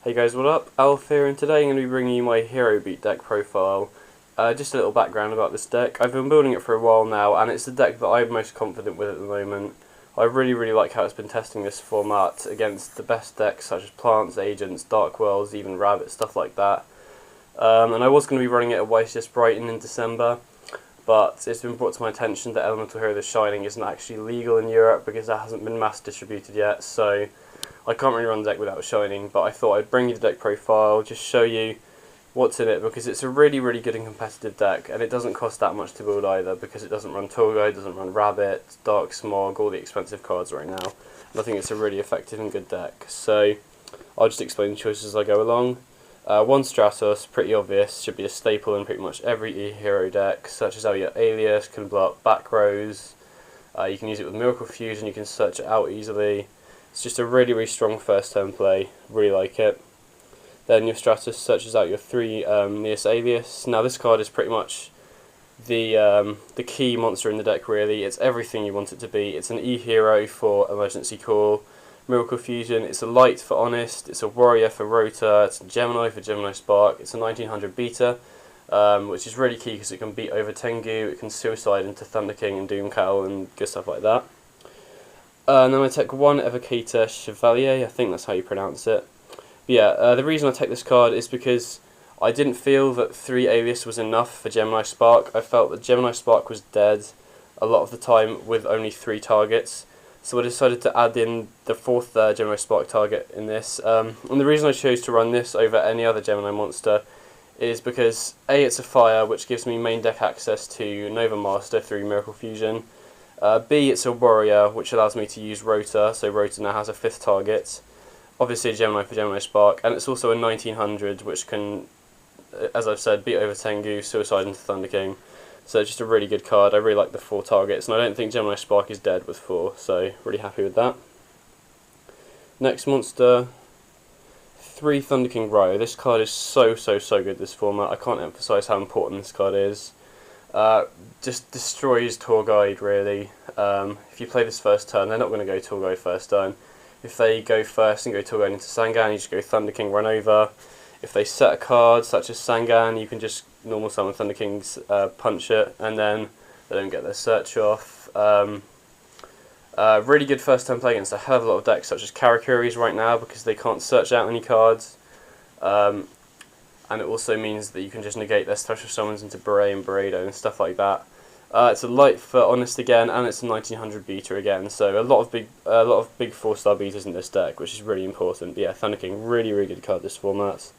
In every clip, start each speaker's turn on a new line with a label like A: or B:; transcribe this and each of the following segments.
A: Hey guys, what up? Alf here, and today I'm going to be bringing you my Hero Beat deck profile. Just a little background about this deck. I've been building it for a while now, and it's the deck that I'm most confident with at the moment. I really like how it's been testing this format against the best decks such as Plants, Agents, Dark Worlds, even Rabbit, stuff like that. And I was going to be running it at YCS Brighton in December, but it's been brought to my attention that Elemental Hero The Shining isn't actually legal in Europe because that hasn't been mass distributed yet, so I can't really run the deck without Shining, but I thought I'd bring you the deck profile, just show you what's in it, because it's a really good and competitive deck, and it doesn't cost that much to build either, because it doesn't run Torgo, it doesn't run Rabbit, Dark Smog, all the expensive cards right now, and I think it's a really effective and good deck. So I'll just explain the choices as I go along. One Stratos, pretty obvious, should be a staple in pretty much every E-Hero deck, such as Neos Alius, can blow up back rows, you can use it with Miracle Fusion, you can search it out easily. It's just a really strong first turn play, really like it. Then your Stratos searches out your 3 Neos Alius. Now this card is pretty much the key monster in the deck really. It's everything you want it to be. It's an E-Hero for Emergency Call, Miracle Fusion, it's a Light for Honest, it's a Warrior for Rota, it's a Gemini for Gemini Spark, it's a 1900 beta, which is really key because it can beat over Tengu, it can suicide into Thunder King and Doomcowl and good stuff like that. And then I take one Evocater Chavelier, I think that's how you pronounce it. But yeah, the reason I take this card is because I didn't feel that 3 Alias was enough for Gemini Spark. I felt that Gemini Spark was dead a lot of the time with only 3 targets. So I decided to add in the 4th Gemini Spark target in this. And the reason I chose to run this over any other Gemini monster is because A, it's a fire, which gives me main deck access to Nova Master through Miracle Fusion. B, it's a Warrior, which allows me to use Rota, so Rota now has a 5th target. Obviously a Gemini for Gemini Spark, and it's also a 1900, which can, as I've said, beat over Tengu, suicide into Thunder King. So it's just a really good card. I really like the 4 targets, and I don't think Gemini Spark is dead with 4, so really happy with that. Next monster, 3 Thunder King Ryo. This card is so good this format. I can't emphasise how important this card is. Just destroys Tour Guide really. If you play this first turn, they're not going to go Tour Guide first turn. If they go first and go Tour Guide into Sangan, you just go Thunder King, run over. If they set a card such as Sangan, you can just normal summon Thunder King's punch it, and then they don't get their search off. Really good first turn play against a hell of a lot of decks such as Karakuris right now because they can't search out any cards. And it also means that you can just negate their special summons into Beret and Beredo and stuff like that. It's a Light for Honest again, and it's a 1900 beta again, so a lot of big 4-star betas in this deck, which is really important. But yeah, Thunder King, really good card this format.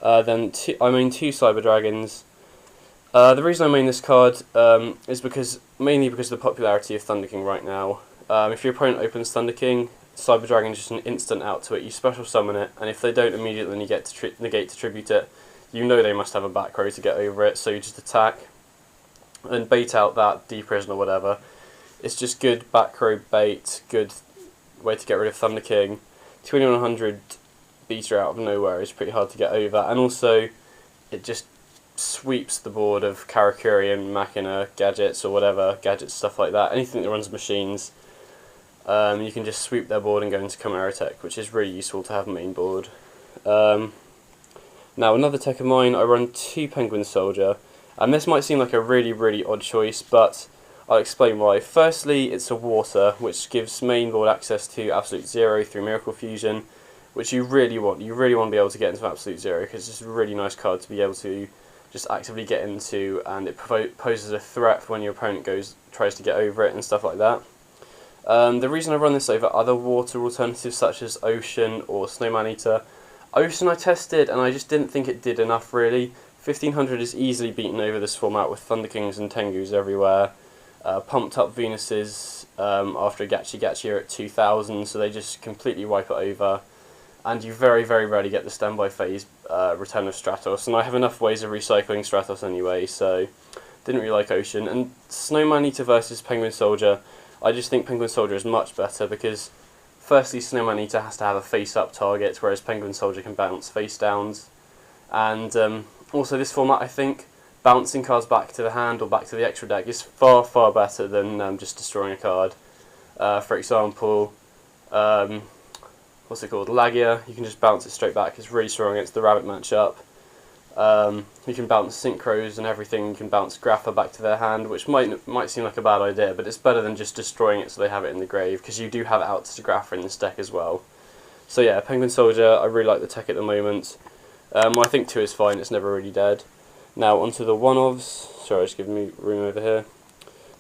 A: Then I main 2 Cyber Dragons. The reason I main this card is mainly because of the popularity of Thunder King right now. If your opponent opens Thunder King, Cyber Dragon is just an instant out to it. You special summon it, and if they don't immediately negate to tribute it, you know they must have a back row to get over it, so you just attack and bait out that D-Prison or whatever. It's just good back row bait, good way to get rid of Thunder King. 2100 beta out of nowhere is pretty hard to get over, and also it just sweeps the board of Karakuri and Machina gadgets or whatever, gadgets, stuff like that, anything that runs machines. You can just sweep their board and go into Chimeratech, which is really useful to have main board. Now another tech of mine, I run 2 Penguin Soldier, and this might seem like a really odd choice, but I'll explain why. Firstly, it's a water, which gives main board access to Absolute Zero through Miracle Fusion, which you really want. You really want to be able to get into Absolute Zero, because it's a really nice card to be able to just actively get into, and it poses a threat when your opponent tries to get over it and stuff like that. The reason I run this over other water alternatives such as Ocean or Snowman Eater, Ocean I tested and I just didn't think it did enough really. 1500 is easily beaten over this format with Thunder Kings and Tengus everywhere. Pumped up Venuses after a Gachi are at 2000, so they just completely wipe it over. And you very rarely get the standby phase return of Stratos, and I have enough ways of recycling Stratos anyway, so didn't really like Ocean. And Snowman Eater versus Penguin Soldier, I just think Penguin Soldier is much better because firstly Snowman Eater has to have a face-up target, whereas Penguin Soldier can bounce face-downs. And also this format, I think, bouncing cards back to the hand or back to the extra deck is far better than just destroying a card. For example, what's it called, Lagia. You can just bounce it straight back. It's really strong against the rabbit matchup. You can bounce Synchros and everything. You can bounce Grappa back to their hand, which might seem like a bad idea, but it's better than just destroying it so they have it in the grave, because you do have outs to Grappa in this deck as well. So yeah, Penguin Soldier, I really like the tech at the moment. I think 2 is fine, it's never really dead. Now onto the one-ofs. Sorry, just giving me room over here.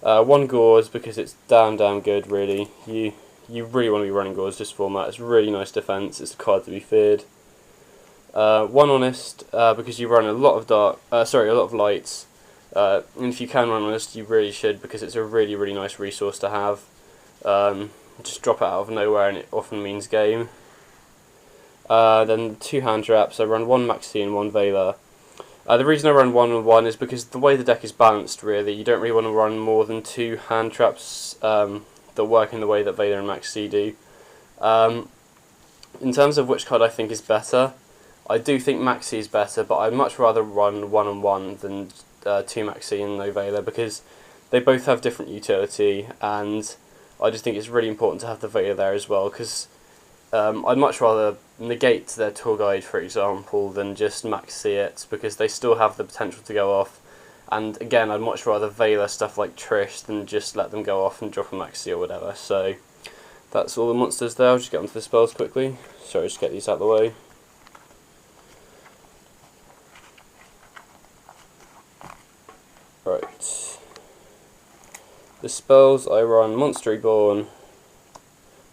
A: 1 Gorz, because it's damn good really. You really want to be running Gorz this format. It's really nice defense, it's a card to be feared. 1 Honest, because you run a lot of lights, and if you can run Honest, you really should, because it's a really nice resource to have. Just drop it out of nowhere and it often means game. Then 2 hand traps. I run 1 Maxx C and 1 Veiler. The reason I run 1 and 1 is because the way the deck is balanced, really, you don't really want to run more than 2 hand traps that work in the way that Veiler and Maxx C do. In terms of which card I think is better, I do think Maxx C is better, but I'd much rather run 1 and 1 than 2 Maxx C and no Veiler, because they both have different utility, and I just think it's really important to have the Veiler there as well, because I'd much rather negate their tour guide, for example, than just Maxx C it, because they still have the potential to go off. And again, I'd much rather Veiler stuff like Trish than just let them go off and drop a Maxx C or whatever. So that's all the monsters there. I'll just get onto the spells quickly. Sorry, just get these out of the way. Right. The spells I run: Monster Reborn,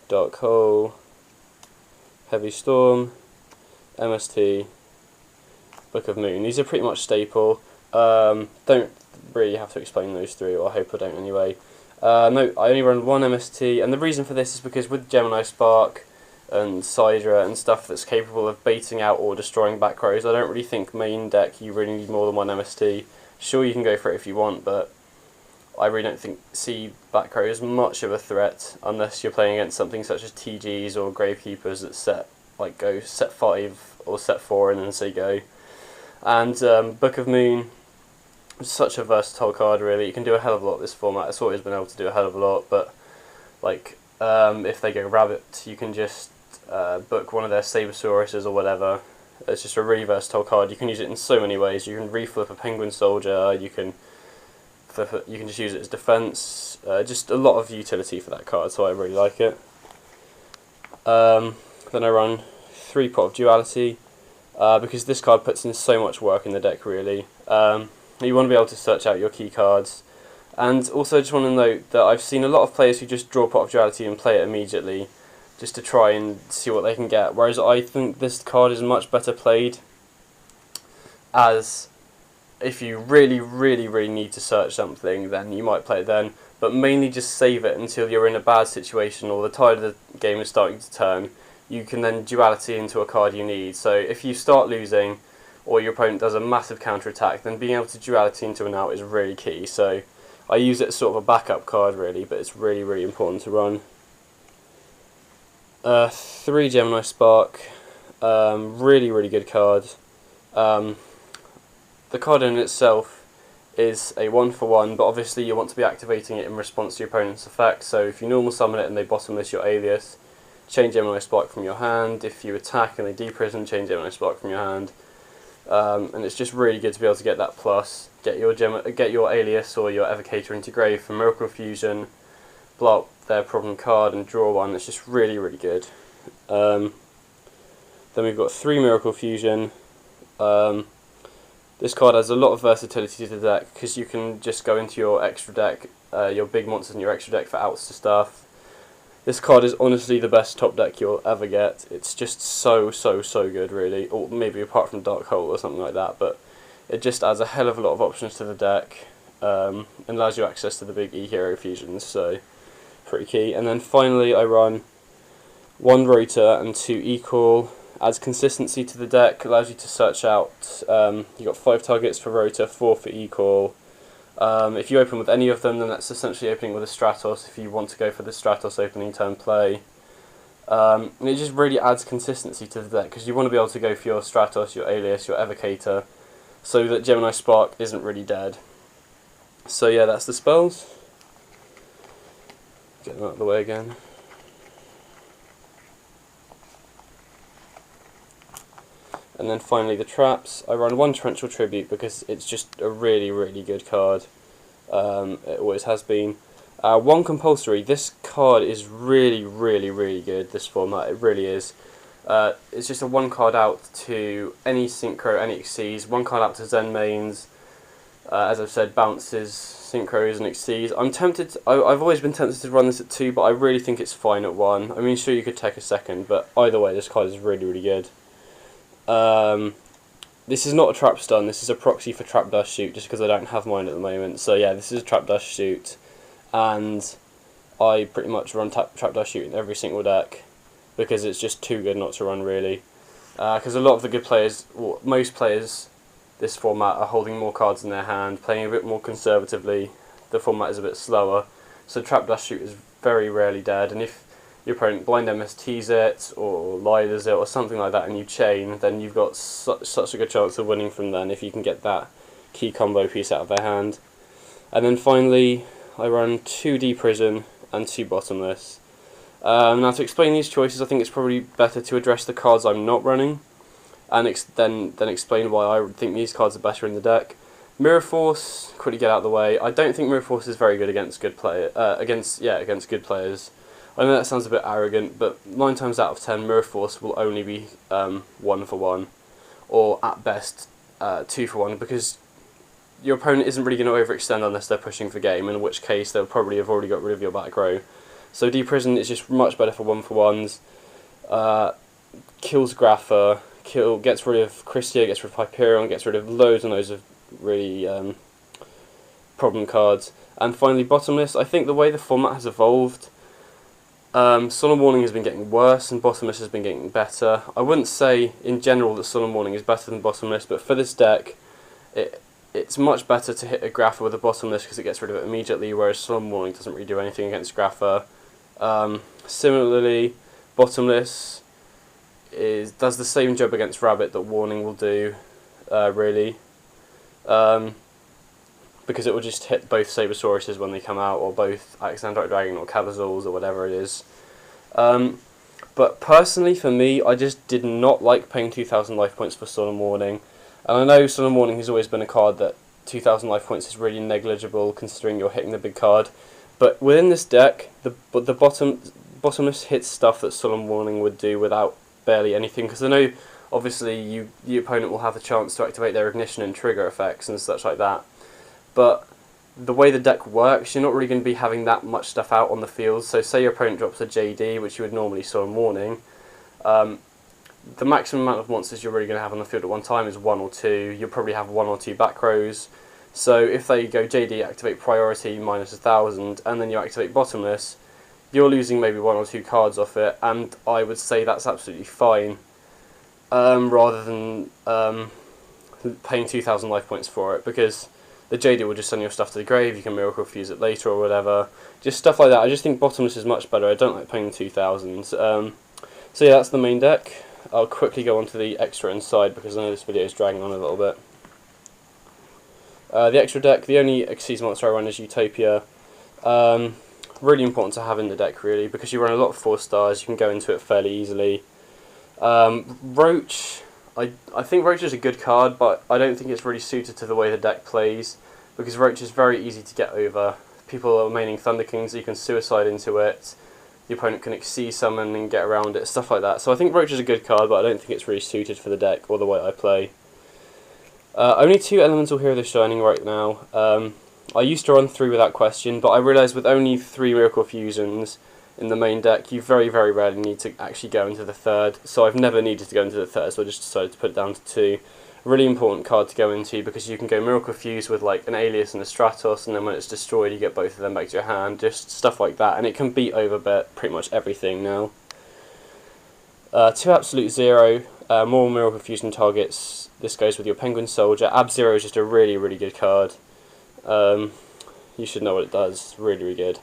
A: Dark Hole, Heavy Storm, MST, Book of Moon. These are pretty much staple. Don't really have to explain those 3, or I hope I don't anyway. No, I only run 1 MST, and the reason for this is because with Gemini Spark and Sidra and stuff that's capable of baiting out or destroying back rows, I don't really think main deck you really need more than 1 MST. Sure, you can go for it if you want, but I really don't see back row as much of a threat unless you're playing against something such as TGs or Gravekeepers that go set 5 or set 4 and then say go. And Book of Moon is such a versatile card, really. You can do a hell of a lot this format. It's always been able to do a hell of a lot, but if they go Rabbit, you can just book one of their Sabresauruses or whatever. It's just a really versatile card. You can use it in so many ways. You can reflip a Penguin Soldier, you can just use it as defense. Just a lot of utility for that card, so I really like it. Then I run 3 Pot of Duality, because this card puts in so much work in the deck, really. You want to be able to search out your key cards. And also I just want to note that I've seen a lot of players who just draw Pot of Duality and play it immediately, just to try and see what they can get, whereas I think this card is much better played as, if you really need to search something, then you might play it then, but mainly just save it until you're in a bad situation or the tide of the game is starting to turn. You can then duality into a card you need. So if you start losing, or your opponent does a massive counter-attack, then being able to duality into an out is really key. So I use it as sort of a backup card, really, but it's really important to run. 3 Gemini Spark, really good card. The card in itself is a 1-for-1, but obviously you want to be activating it in response to your opponent's effect. So if you normal summon it and they bottomless your Alias, change Gemini Spark from your hand. If you attack and they deprison, change Gemini Spark from your hand. And it's just really good to be able to get that plus. Get your Alias or your Evocator into grave for Miracle Fusion, blow up their problem card and draw one. It's just really good. Then we've got 3 Miracle Fusion. This card has a lot of versatility to the deck, because you can just go into your extra deck, your big monsters in your extra deck for outs to stuff. This card is honestly the best top deck you'll ever get. It's just so good, really. Or maybe apart from Dark Hole or something like that, but it just adds a hell of a lot of options to the deck, and allows you access to the big E-Hero fusions, so pretty key. And then finally I run 1 Rota and 2 Equal. Adds consistency to the deck, allows you to search out, you've got 5 targets for Rota, 4 for Equal. If you open with any of them, then that's essentially opening with a Stratos if you want to go for the Stratos opening turn play. And it just really adds consistency to the deck, because you want to be able to go for your Stratos, your Alias, your Evocator, so that Gemini Spark isn't really dead. So yeah, that's the spells. Get them out of the way again. And then finally the traps. I run one Torrential Tribute because it's just a really, really good card. It always has been. One Compulsary. This card is really, really, really good, this format. It really is. It's just a one card out to any Synchro, any Xyz, one card out to Zen mains. As I've said, bounces, Synchros and Xyz. I'm tempted, I've always been tempted to run this at 2, but I really think it's fine at 1. I mean, sure, you could take a second, but either way, this card is really, really good. This is not a trap stun, this is a proxy for Trap Dustshoot, just because I don't have mine at the moment. So yeah, this is a Trap Dustshoot, and I pretty much run Trap Dustshoot in every single deck, because it's just too good not to run, really. Because a lot of the good players, well, most players this format are holding more cards in their hand, playing a bit more conservatively. The format is a bit slower, so Trap Dustshoot is very rarely dead, and if your opponent blind MSTs it, or liders it, or something like that, and you chain, then you've got such a good chance of winning from then if you can get that key combo piece out of their hand. And then finally, I run 2 Deprison and 2 Bottomless. Now to explain these choices, I think it's probably better to address the cards I'm not running, and then explain why I think these cards are better in the deck. Mirror Force, quickly get out of the way. I don't think Mirror Force is very good against good against good players. I know that sounds a bit arrogant, but 9 times out of 10, Mirror Force will only be 1 for 1, or at best 2 for 1, because your opponent isn't really going to overextend unless they're pushing for game, in which case they'll probably have already got rid of your back row. So Deprison is just much better for 1-for-1s. Kills Grapher, gets rid of Christia, gets rid of Hyperion, gets rid of loads and loads of really problem cards. And finally Bottomless. I think the way the format has evolved, Solemn Warning has been getting worse and Bottomless has been getting better. I wouldn't say in general that Solemn Warning is better than Bottomless, but for this deck it's much better to hit a Grapher with a Bottomless because it gets rid of it immediately, whereas Solemn Warning doesn't really do anything against Grapher. Similarly, Bottomless does the same job against Rabbit that Warning will do, really. Because it will just hit both Sabresauruses when they come out, or both Alexandrite Dragon or Cavazals or whatever it is. But personally, for me, I just did not like paying 2,000 life points for Solemn Warning. And I know Solemn Warning has always been a card that 2,000 life points is really negligible considering you're hitting the big card. But within this deck, the Bottomless hits stuff that Solemn Warning would do without barely anything. Because I know, obviously, the opponent will have a chance to activate their Ignition and trigger effects and such like that. But the way the deck works, you're not really going to be having that much stuff out on the field. So say your opponent drops a JD, which you would normally Solemn Warning. The maximum amount of monsters you're really going to have on the field at one time is 1 or 2. You'll probably have 1 or 2 back rows. So if they go JD, activate Priority, minus 1,000, and then you activate Bottomless, you're losing maybe 1 or 2 cards off it, and I would say that's absolutely fine, rather than paying 2,000 life points for it, because the JD will just send your stuff to the grave, you can Miracle Fuse it later or whatever, just stuff like that. I just think Bottomless is much better. I don't like paying 2,000. So yeah, that's the main deck. I'll quickly go on to the extra inside, because I know this video is dragging on a little bit. The extra deck, the only Xyz monster I run is Utopia. Really important to have in the deck, really, because you run a lot of 4 stars, you can go into it fairly easily. Roach, I think Roach is a good card, but I don't think it's really suited to the way the deck plays, because Roach is very easy to get over. People are maining Thunder Kings, so you can suicide into it, the opponent can Xyz summon and get around it, stuff like that. So I think Roach is a good card, but I don't think it's really suited for the deck or the way I play. Only 2 Elemental Hero Shining right now. I used to run 3 without question, but I realised with only 3 Miracle Fusions in the main deck, you very, very rarely need to actually go into the 3rd, so I've never needed to go into the 3rd, so I just decided to put it down to 2. A really important card to go into, because you can go Miracle Fuse with like an Alias and a Stratos, and then when it's destroyed you get both of them back to your hand, just stuff like that, and it can beat over pretty much everything now. 2 Absolute Zero, more Miracle Fusion targets. This goes with your Penguin Soldier. Ab Zero is just a really, really good card. You should know what it does. Really, really good.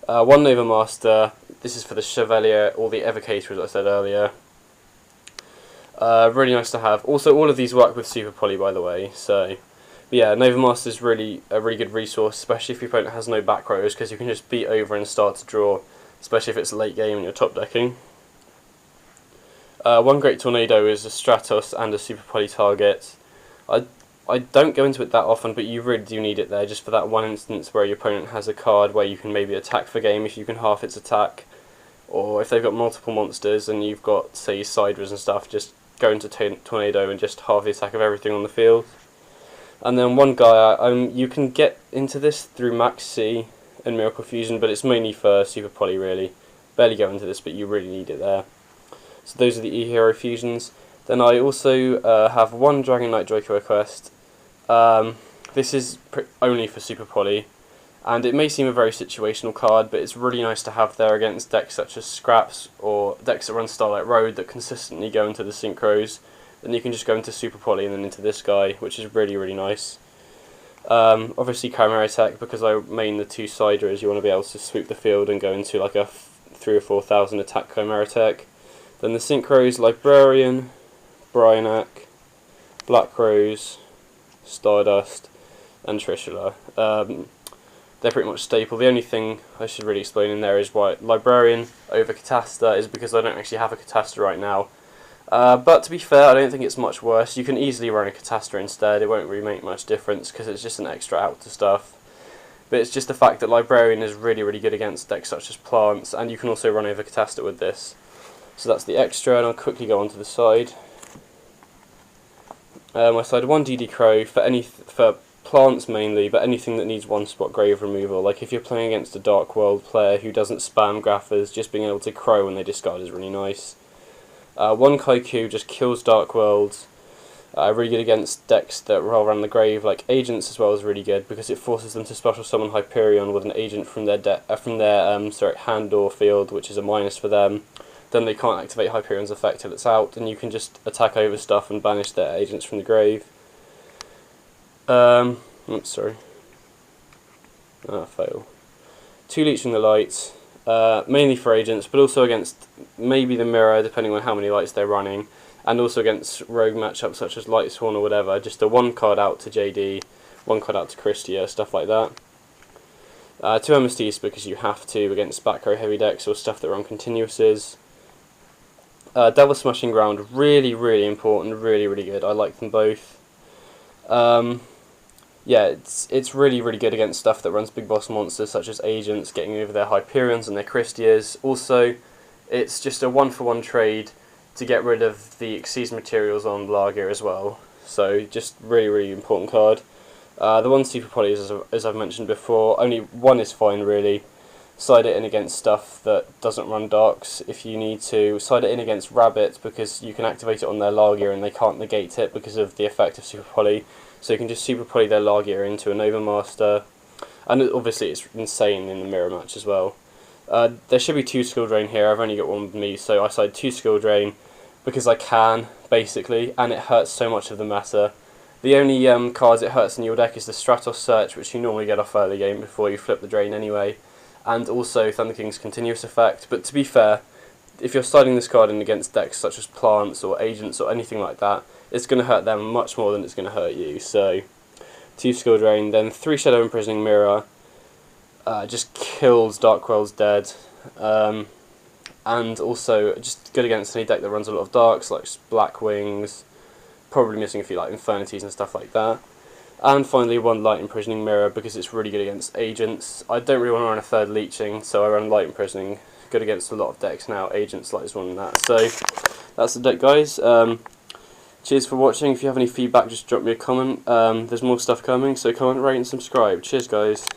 A: 1 Nova Master. This is for the Chevalier or the Evocator, as I said earlier. Really nice to have. Also, all of these work with Super Poly, by the way. So, but yeah, Nova Master is really a really good resource, especially if your opponent has no back rows, because you can just beat over and start to draw, especially if it's late game and you're top decking. One great tornado is a Stratos and a Super Poly target. I don't go into it that often, but you really do need it there, just for that one instance where your opponent has a card where you can maybe attack for game if you can half its attack, or if they've got multiple monsters and you've got, say, Sidras and stuff, just go into Tornado and just half the attack of everything on the field. And then one Gaia, you can get into this through Maxx C and Miracle Fusion, but it's mainly for Super Poly really. Barely go into this, but you really need it there. So those are the E-Hero fusions. Then I also have one Dragon Knight Draco-Equiste. This is only for Super Poly, and it may seem a very situational card, but it's really nice to have there against decks such as Scraps or decks that run Starlight Road that consistently go into the Synchros. Then you can just go into Super Poly and then into this guy, which is really, really nice. Obviously Chimeratech, because I main the two Sidras, you want to be able to sweep the field and go into like a 3,000 or 4,000 attack Chimeratech. Then the Synchros, Librarian, Brionac, Black Rose, Stardust, and Trishula. They're pretty much staple. The only thing I should really explain in there is why Librarian over Catasta is because I don't actually have a Catasta right now. But to be fair, I don't think it's much worse. You can easily run a Catasta instead. It won't really make much difference because it's just an extra out to stuff. But it's just the fact that Librarian is really, really good against decks such as Plants, and you can also run over Catasta with this. So that's the extra, and I'll quickly go on to the side. I sided one DD Crow for Plants mainly, but anything that needs one spot grave removal. Like if you're playing against a Dark World player who doesn't spam Graffers, just being able to Crow when they discard is really nice. One Kycoo just kills Dark Worlds. Really good against decks that roll around the grave, like Agents as well is really good because it forces them to special summon Hyperion with an agent from their hand or field, which is a minus for them. Then they can't activate Hyperion's effect till it's out, and you can just attack over stuff and banish their agents from the grave. Oops, sorry. Fail. 2 Leeching the Light, mainly for agents, but also against maybe the Mirror, depending on how many lights they're running, and also against rogue matchups such as Light Sworn or whatever, just a 1 card out to JD, 1 card out to Christia, stuff like that. 2 MSTs because you have to against back row heavy decks or stuff that run continuouses. Devil Smashing Ground, really, really important, really, really good. I like them both. Yeah, it's really, really good against stuff that runs big boss monsters such as agents, getting over their Hyperions and their Christias. Also, it's just a 1-for-1 trade to get rid of the Xyz materials on Lager as well. So, just really, really important card. The one Super Poly, as I've mentioned before, only one is fine really. Side it in against stuff that doesn't run Darks if you need to. Side it in against Rabbit because you can activate it on their Lager and they can't negate it because of the effect of Super Poly. So you can just Super Poly their Lager into a Nova Master. And obviously it's insane in the mirror match as well. There should be 2 Skill Drain here. I've only got 1 with me, so I side 2 Skill Drain because I can, basically, and it hurts so much of the meta. The only cards it hurts in your deck is the Stratos Search, which you normally get off early game before you flip the drain anyway, and also Thunder King's Continuous Effect. But to be fair, if you're siding this card in against decks such as Plants or Agents or anything like that, it's going to hurt them much more than it's going to hurt you. So, 2 Skill Drain, then 3 Shadow-Imprisoning Mirror, just kills Dark World's dead, and also just good against any deck that runs a lot of Darks, like Black Wings, probably missing a few like Infernities and stuff like that. And finally 1 Light-Imprisoning Mirror because it's really good against Agents. I don't really want to run a 3rd Leeching, so I run Light-Imprisoning, good against a lot of decks now, Agents, Light Sworn and that. So, that's the deck guys. Cheers for watching. If you have any feedback, just drop me a comment. There's more stuff coming, so comment, rate and subscribe. Cheers guys.